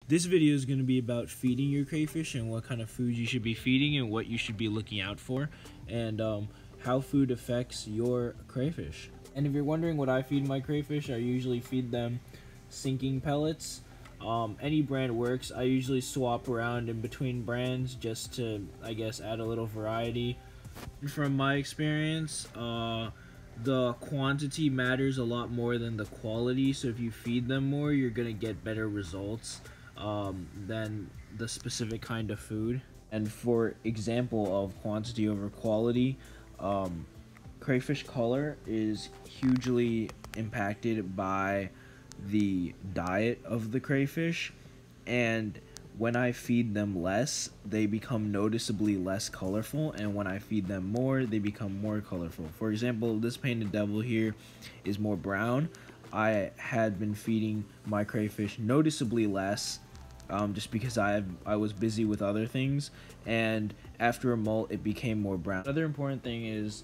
This video is going to be about feeding your crayfish and what kind of food you should be feeding and what you should be looking out for, and how food affects your crayfish. And if you're wondering what I feed my crayfish, I usually feed them sinking pellets. Any brand works. I usually swap around in between brands just to, I guess, add a little variety. From my experience, the quantity matters a lot more than the quality, so if you feed them more, you're gonna get better results than the specific kind of food. And for example of quantity over quality, crayfish color is hugely impacted by the diet of the crayfish, and when I feed them less, they become noticeably less colorful, and when I feed them more, they become more colorful. For example, this painted devil here is more brown. I had been feeding my crayfish noticeably less just because I was busy with other things, and after a molt it became more brown. Another important thing is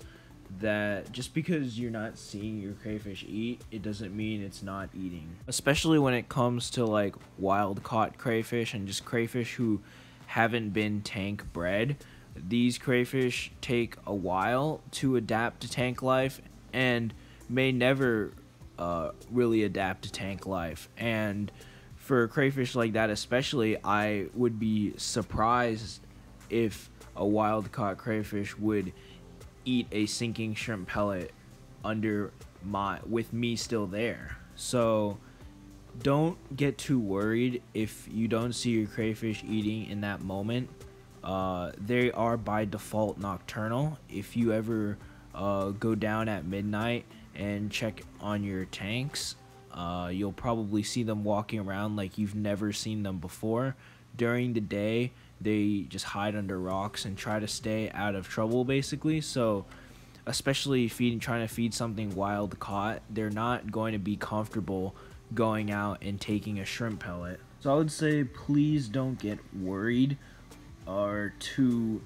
that just because you're not seeing your crayfish eat, it doesn't mean it's not eating. Especially when it comes to like wild caught crayfish and just crayfish who haven't been tank bred. These crayfish take a while to adapt to tank life and may never really adapt to tank life. And for crayfish like that especially, I would be surprised if a wild caught crayfish would eat a sinking shrimp pellet with me still there. So don't get too worried if you don't see your crayfish eating in that moment. They are by default nocturnal. If you ever go down at midnight and check on your tanks, you'll probably see them walking around like you've never seen them before. During the day, they just hide under rocks and try to stay out of trouble, basically. So especially trying to feed something wild caught, they're not going to be comfortable going out and taking a shrimp pellet. So I would say please don't get worried or too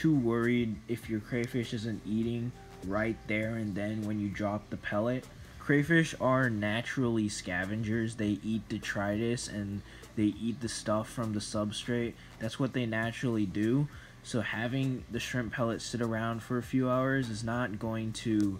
worried if your crayfish isn't eating right there and then when you drop the pellet. Crayfish are naturally scavengers. They eat detritus and they eat the stuff from the substrate. That's what they naturally do. So having the shrimp pellet sit around for a few hours is not going to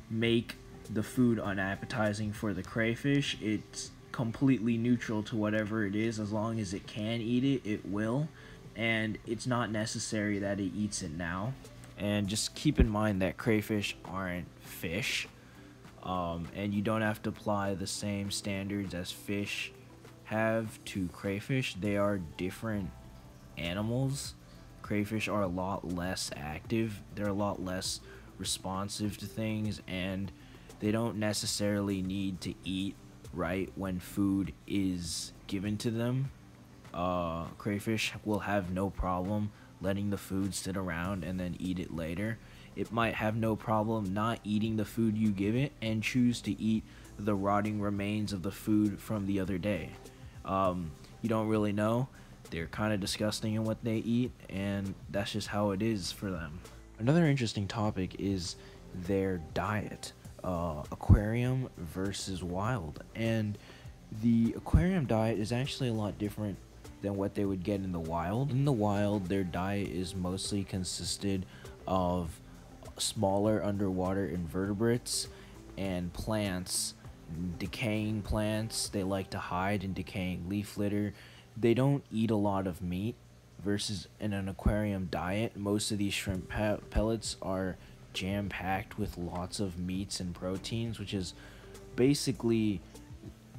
make the food unappetizing for the crayfish. It's completely neutral to whatever it is. As long as it can eat it, it will. And it's not necessary that it eats it now. And just keep in mind that crayfish aren't fish. And you don't have to apply the same standards as fish have to crayfish. They are different animals. Crayfish are a lot less active. They're a lot less responsive to things, and they don't necessarily need to eat right when food is given to them. Crayfish will have no problem letting the food sit around and then eat it later. It might have no problem not eating the food you give it and choose to eat the rotting remains of the food from the other day. You don't really know. They're kind of disgusting in what they eat, and that's just how it is for them. Another interesting topic is their diet, aquarium versus wild. And the aquarium diet is actually a lot different than what they would get in the wild. In the wild, their diet is mostly consisted of smaller underwater invertebrates and plants, decaying plants. They like to hide in decaying leaf litter. They don't eat a lot of meat, versus in an aquarium diet, most of these shrimp pellets are jam-packed with lots of meats and proteins, which is basically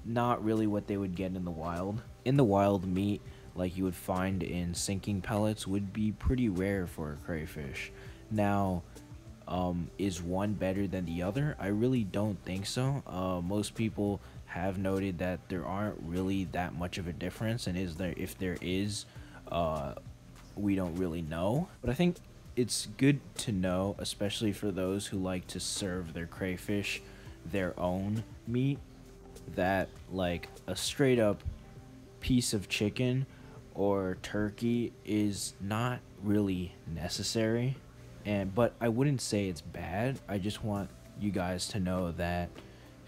not really what they would get in the wild. In the wild, meat like you would find in sinking pellets would be pretty rare for a crayfish. Now, is one better than the other? I really don't think so. Most people have noted that there aren't really that much of a difference, and if there is, we don't really know. But I think it's good to know, especially for those who like to serve their crayfish their own meat, that like a straight up piece of chicken or turkey is not really necessary. But I wouldn't say it's bad. I just want you guys to know that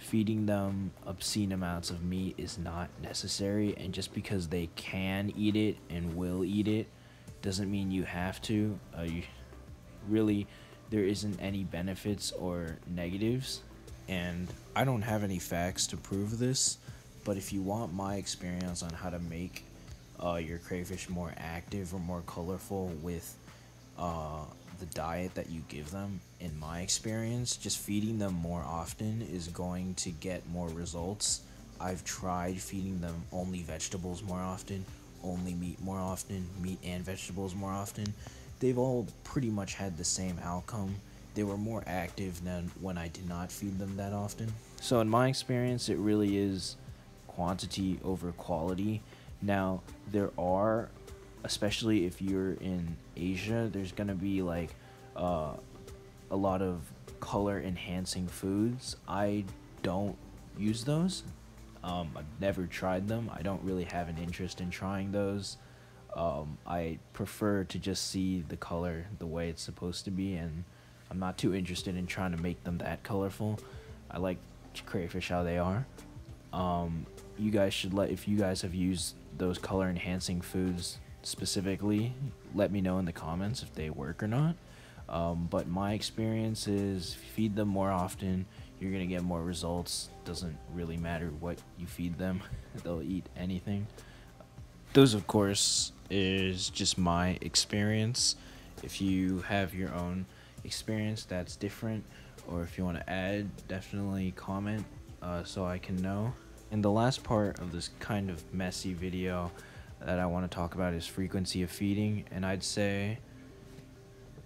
feeding them obscene amounts of meat is not necessary, and just because they can eat it and will eat it doesn't mean you have to. Really, there isn't any benefits or negatives, and I don't have any facts to prove this, but if you want my experience on how to make your crayfish more active or more colorful with the diet that you give them, in my experience, just feeding them more often is going to get more results. I've tried feeding them only vegetables more often, only meat more often, meat and vegetables more often. They've all pretty much had the same outcome. They were more active than when I did not feed them that often. So in my experience, it really is quantity over quality. Now, there are, especially if you're in Asia, there's gonna be like a lot of color enhancing foods. I don't use those. I've never tried them. I don't really have an interest in trying those. I prefer to just see the color the way it's supposed to be, and I'm not too interested in trying to make them that colorful. I like crayfish how they are. You guys should if you guys have used those color enhancing foods specifically, let me know in the comments if they work or not. But my experience is feed them more often, you're gonna get more results. Doesn't really matter what you feed them, they'll eat anything. Those, of course, is just my experience. If you have your own experience that's different, or if you want to add, definitely comment so I can know. And the last part of this kind of messy video that I want to talk about is frequency of feeding, and I'd say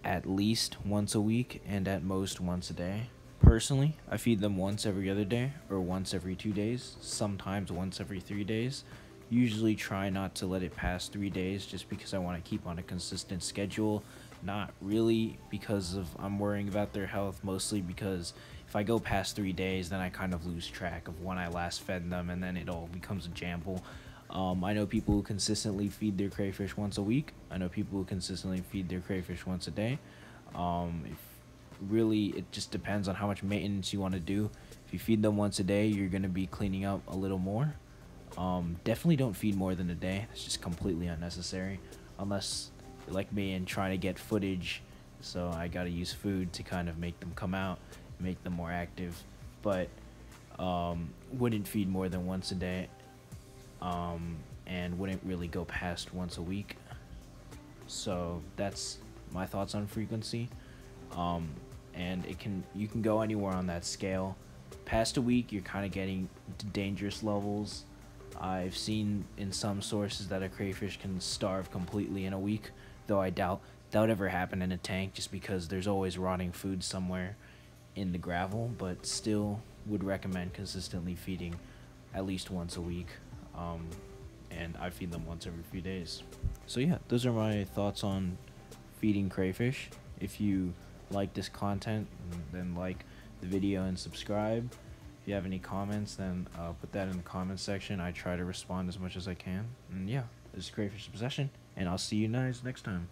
at least once a week and at most once a day. Personally, I feed them once every other day or once every 2 days, sometimes once every 3 days. Usually try not to let it pass 3 days just because I want to keep on a consistent schedule. Not really because of I'm worrying about their health, mostly because if I go past 3 days, then I kind of lose track of when I last fed them, and then it all becomes a jumble. I know people who consistently feed their crayfish once a week. I know people who consistently feed their crayfish once a day. Really, it just depends on how much maintenance you want to do. If you feed them once a day, you're going to be cleaning up a little more. Definitely don't feed more than a day. That's just completely unnecessary, unless you're like me and trying to get footage, so I gotta use food to kind of make them come out, make them more active. But wouldn't feed more than once a day, and wouldn't really go past once a week. So that's my thoughts on frequency. And you can go anywhere on that scale. Past a week, you're kind of getting to dangerous levels. I've seen in some sources that a crayfish can starve completely in a week, though I doubt that would ever happen in a tank, just because there's always rotting food somewhere in the gravel. But still would recommend consistently feeding at least once a week, and I feed them once every few days. So yeah, those are my thoughts on feeding crayfish. If you like this content, then like the video and subscribe. If you have any comments, then put that in the comment section. I try to respond as much as I can. And yeah, this is Crayfish Obsession, and I'll see you guys next time.